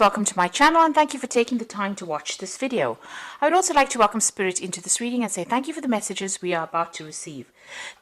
Welcome to my channel and thank you for taking the time to watch this video. I would also like to welcome Spirit into this reading and say thank you for the messages we are about to receive.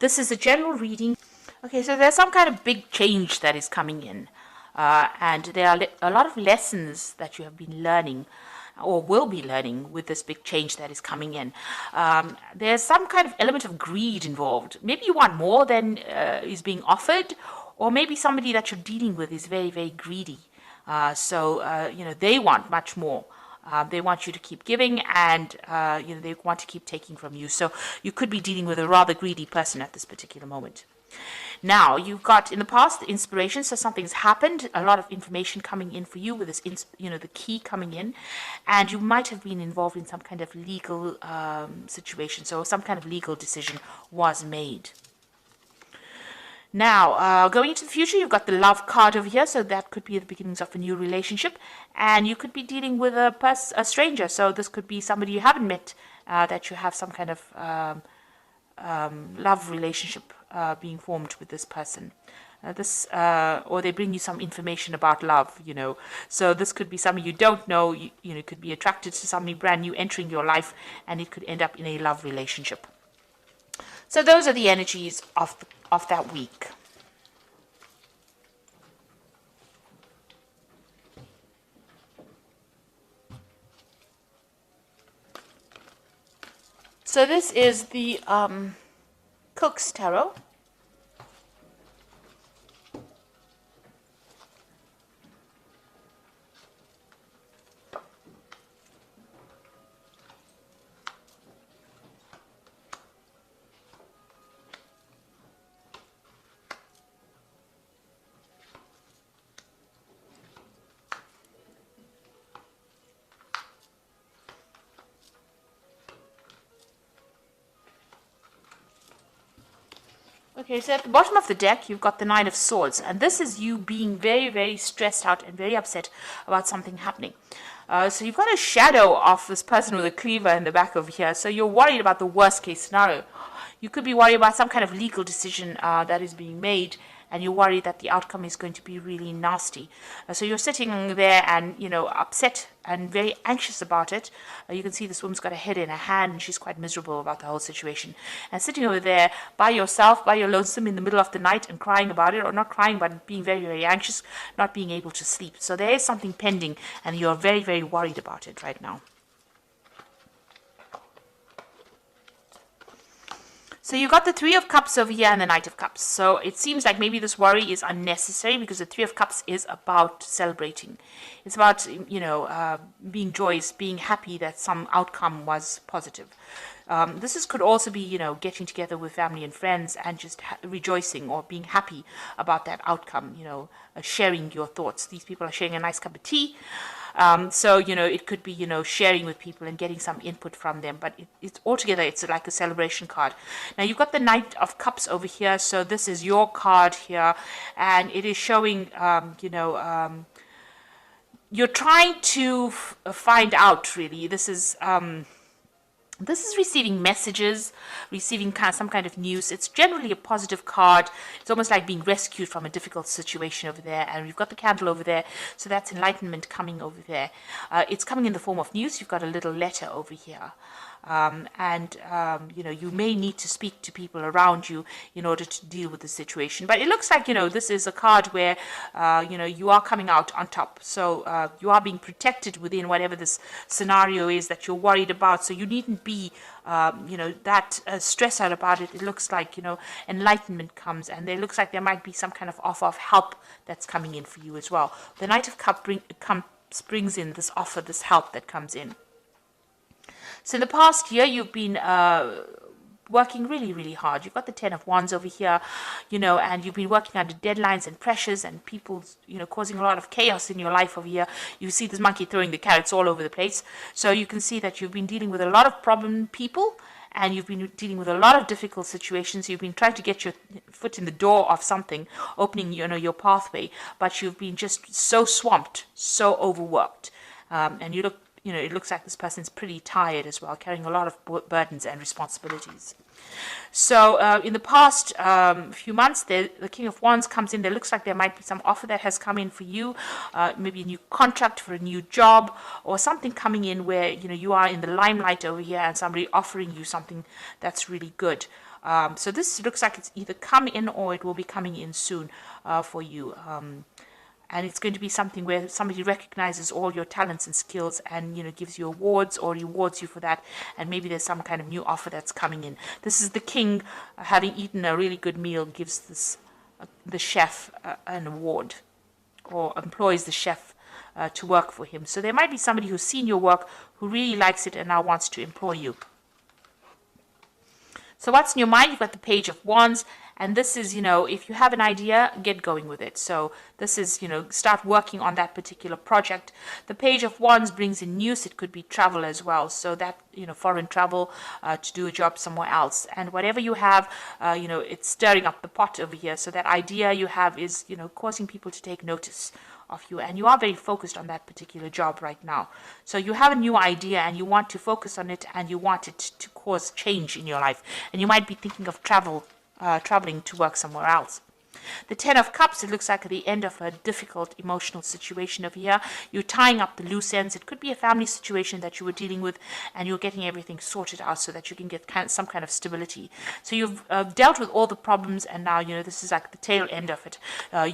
This is a general reading. Okay, so there's some kind of big change that is coming in. And there are a lot of lessons that you have been learning or will be learning with this big change that is coming in. There's some kind of element of greed involved. Maybe you want more than is being offered, or maybe somebody that you're dealing with is very, very greedy. They want much more. They want you to keep giving, and they want to keep taking from you. So you could be dealing with a rather greedy person at this particular moment. Now, you've got in the past the inspiration, so something's happened, a lot of information coming in for you with this, the key coming in, and you might have been involved in some kind of legal situation, so some kind of legal decision was made. Now, going into the future, you've got the love card over here, so that could be the beginnings of a new relationship, and you could be dealing with a stranger, so this could be somebody you haven't met, that you have some kind of love relationship being formed with this person. Or they bring you some information about love, So this could be somebody you don't know, you could be attracted to somebody brand new entering your life, and it could end up in a love relationship. So those are the energies of that week. So this is the Cook's Tarot. Okay, so at the bottom of the deck, you've got the Nine of Swords, and this is you being very, very stressed out and very upset about something happening. So you've got a shadow of this person with a cleaver in the back over here, so you're worried about the worst case scenario. You could be worried about some kind of legal decision that is being made, and you're worried that the outcome is going to be really nasty. So you're sitting there and, upset and very anxious about it. You can see this woman's got a head in her hand, and she's quite miserable about the whole situation. And sitting over there by yourself, by your lonesome in the middle of the night and crying about it, or not crying, but being very, very anxious, not being able to sleep. So there is something pending, and you're very, very worried about it right now. So you've got the Three of Cups over here and the Knight of Cups. So it seems like maybe this worry is unnecessary, because the Three of Cups is about celebrating. It's about, being joyous, being happy that some outcome was positive. Could also be, getting together with family and friends and just rejoicing or being happy about that outcome, sharing your thoughts. These people are sharing a nice cup of tea. It could be, sharing with people and getting some input from them. But it's altogether, it's like a celebration card. Now, you've got the Knight of Cups over here. So this is your card here. And it is showing, you're trying to find out, really. This is receiving messages, receiving some kind of news. It's generally a positive card. It's almost like being rescued from a difficult situation over there. And we've got the candle over there, so that's enlightenment coming over there. It's coming in the form of news. You've got a little letter over here. You may need to speak to people around you in order to deal with the situation. But it looks like, this is a card where, you are coming out on top. So you are being protected within whatever this scenario is that you're worried about. So you needn't be, that stressed out about it. It looks like, enlightenment comes, and it looks like there might be some kind of offer of help that's coming in for you as well. The Knight of Cups brings in this offer, this help that comes in. So in the past year, you've been working really, really hard. You've got the Ten of Wands over here, and you've been working under deadlines and pressures and people, causing a lot of chaos in your life over here. You see this monkey throwing the carrots all over the place. So you can see that you've been dealing with a lot of problem people, and you've been dealing with a lot of difficult situations. You've been trying to get your foot in the door of something, opening, your pathway, but you've been just so swamped, so overworked. And you look it looks like this person's pretty tired as well, carrying a lot of burdens and responsibilities. So in the past few months, the King of Wands comes in. There looks like there might be some offer that has come in for you, maybe a new contract for a new job, or something coming in where you are in the limelight over here, and somebody offering you something that's really good. So this looks like it's either come in or it will be coming in soon for you. And it's going to be something where somebody recognizes all your talents and skills and gives you awards or rewards you for that, and maybe there's some kind of new offer that's coming in. This is the king having eaten a really good meal gives this the chef an award, or employs the chef to work for him. So there might be somebody who's seen your work, who really likes it and now wants to employ you. So what's in your mind? You've got the Page of Wands, and this is, if you have an idea, get going with it. So this is, start working on that particular project. The Page of Wands brings in news. It could be travel as well. So that, foreign travel to do a job somewhere else. And whatever you have, it's stirring up the pot over here. So that idea you have is, causing people to take notice of you, and you are very focused on that particular job right now. So you have a new idea and you want to focus on it, and you want it to cause change in your life, and you might be thinking of traveling to work somewhere else. The Ten of Cups, it looks like at the end of a difficult emotional situation over here. You're tying up the loose ends. It could be a family situation that you were dealing with, and you're getting everything sorted out so that you can get some kind of stability. So you've dealt with all the problems, and now, this is like the tail end of it.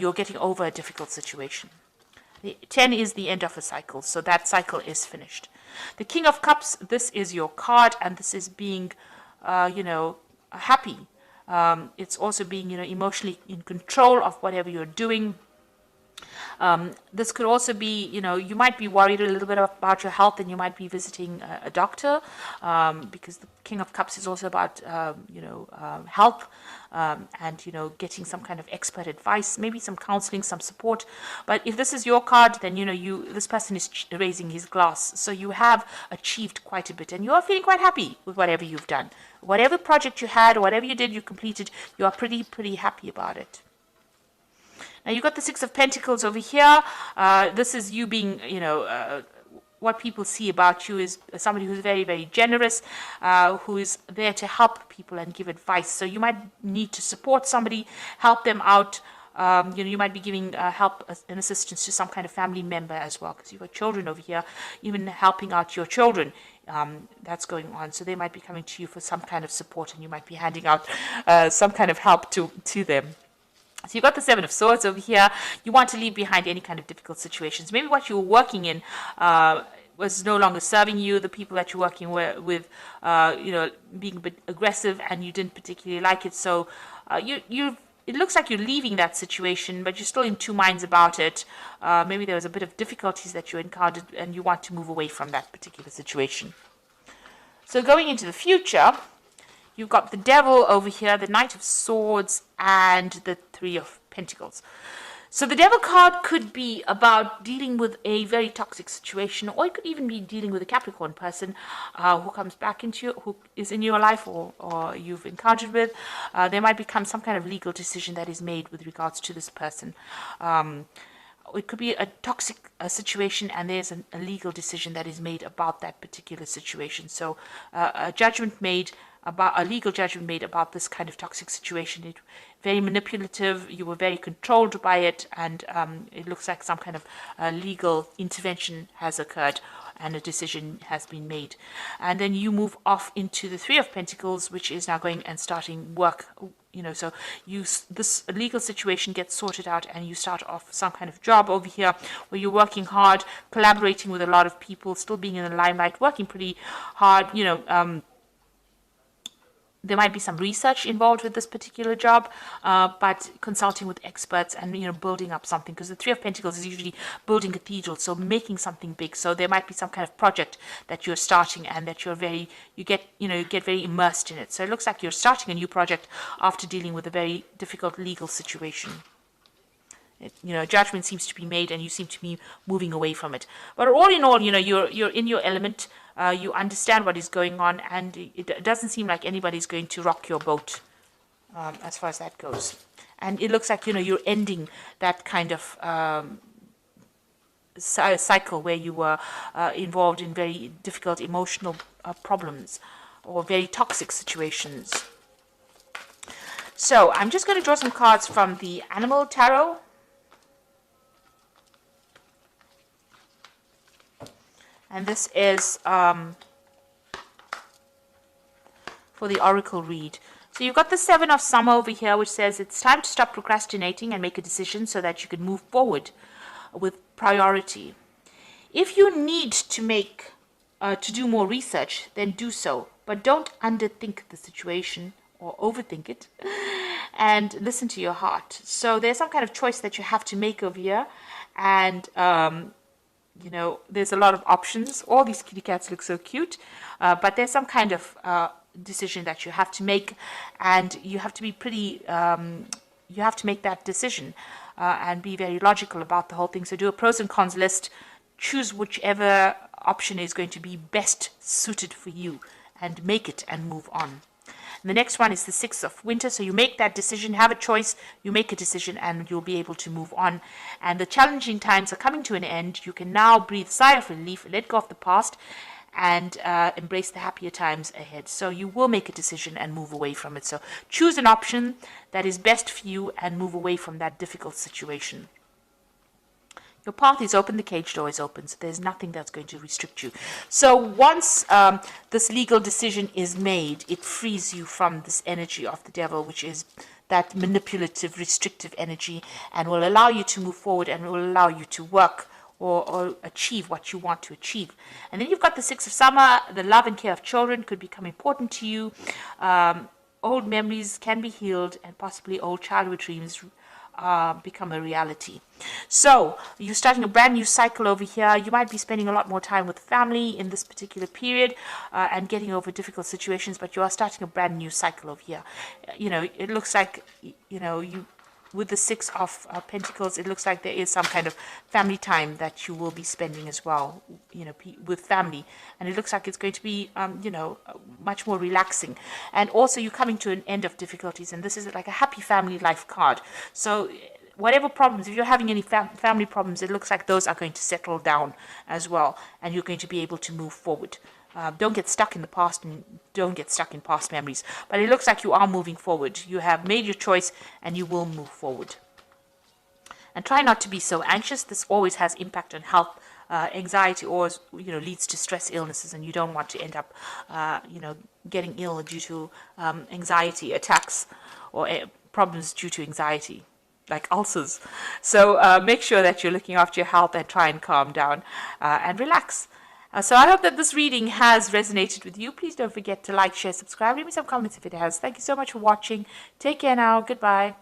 You're getting over a difficult situation. The 10 is the end of a cycle, so that cycle is finished. The King of Cups, this is your card, and this is being, happy. It's also being, emotionally in control of whatever you're doing. This could also be, you might be worried a little bit about your health, and you might be visiting a doctor, because the King of Cups is also about, health, and, getting some kind of expert advice, maybe some counseling, some support. But if this is your card, then, this person is raising his glass. So you have achieved quite a bit, and you are feeling quite happy with whatever you've done. Whatever project you had, or whatever you did, you completed, you are pretty happy about it. Now you've got the Six of Pentacles over here. This is you being, what people see about you is somebody who's very, very generous, who is there to help people and give advice. So you might need to support somebody, help them out. You might be giving help and assistance to some kind of family member as well, because you've got children over here, even helping out your children. That's going on. So they might be coming to you for some kind of support, and you might be handing out some kind of help to them. So you've got the Seven of Swords over here. You want to leave behind any kind of difficult situations. Maybe what you were working in was no longer serving you. The people that you're working with, being a bit aggressive, and you didn't particularly like it. So it looks like you're leaving that situation, but you're still in two minds about it. Maybe there was a bit of difficulties that you encountered, and you want to move away from that particular situation. So going into the future, you've got the Devil over here, the Knight of Swords, and the Three of Pentacles. So the Devil card could be about dealing with a very toxic situation, or it could even be dealing with a Capricorn person who comes back into you, who is in your life, or you've encountered with. There might become some kind of legal decision that is made with regards to this person. It could be a toxic situation, and there's a legal decision that is made about that particular situation. So a legal judgment made about this kind of toxic situation. It very manipulative. You were very controlled by it, and it looks like some kind of legal intervention has occurred, and a decision has been made. And then you move off into the Three of Pentacles, which is now going and starting work. So this legal situation gets sorted out, and you start off some kind of job over here where you're working hard, collaborating with a lot of people, still being in the limelight, working pretty hard. There might be some research involved with this particular job, but consulting with experts and building up something, because the Three of Pentacles is usually building cathedrals, so making something big. So there might be some kind of project that you're starting, and that you get very immersed in it. So it looks like you're starting a new project after dealing with a very difficult legal situation. Judgment seems to be made, and you seem to be moving away from it. But all in all, you're in your element. You understand what is going on, and it doesn't seem like anybody's going to rock your boat as far as that goes. And it looks like you're ending that kind of cycle where you were involved in very difficult emotional problems or very toxic situations. So I'm just going to draw some cards from the Animal Tarot. And this is for the Oracle read. So you've got the Seven of Summer over here, which says it's time to stop procrastinating and make a decision so that you can move forward with priority. If you need to do more research, then do so. But don't underthink the situation or overthink it, and listen to your heart. So there's some kind of choice that you have to make over here, and you know, there's a lot of options. All these kitty cats look so cute, but there's some kind of decision that you have to make, and you have to be pretty, you have to make that decision and be very logical about the whole thing. So do a pros and cons list, choose whichever option is going to be best suited for you, and make it and move on. And the next one is the Six of Winter. So you make that decision, have a choice, you make a decision, and you'll be able to move on. And the challenging times are coming to an end. You can now breathe a sigh of relief, let go of the past, and embrace the happier times ahead. So you will make a decision and move away from it. So choose an option that is best for you and move away from that difficult situation. Your path is open, the cage door is open, so there's nothing that's going to restrict you. So once this legal decision is made, it frees you from this energy of the devil, which is that manipulative, restrictive energy, and will allow you to move forward and will allow you to work or achieve what you want to achieve. And then you've got the Six of Summer. The love and care of children could become important to you. Old memories can be healed, and possibly old childhood dreams become a reality. So you're starting a brand new cycle over here. You might be spending a lot more time with family in this particular period and getting over difficult situations, but you are starting a brand new cycle over here. You know, it looks like, you know, you with the Six of Pentacles, it looks like there is some kind of family time that you will be spending as well, you know, with family. And it looks like it's going to be, you know, much more relaxing. And also you're coming to an end of difficulties. And this is like a happy family life card. So whatever problems, if you're having any family problems, it looks like those are going to settle down as well. And you're going to be able to move forward. Don't get stuck in the past and don't get stuck in past memories. But it looks like you are moving forward. You have made your choice and you will move forward. And try not to be so anxious. This always has impact on health. Anxiety always, you know, leads to stress illnesses, and you don't want to end up, you know, getting ill due to anxiety attacks or problems due to anxiety, like ulcers. So make sure that you're looking after your health and try and calm down and relax. So I hope that this reading has resonated with you. Please don't forget to like, share, subscribe. Leave me some comments if it has. Thank you so much for watching. Take care now. Goodbye.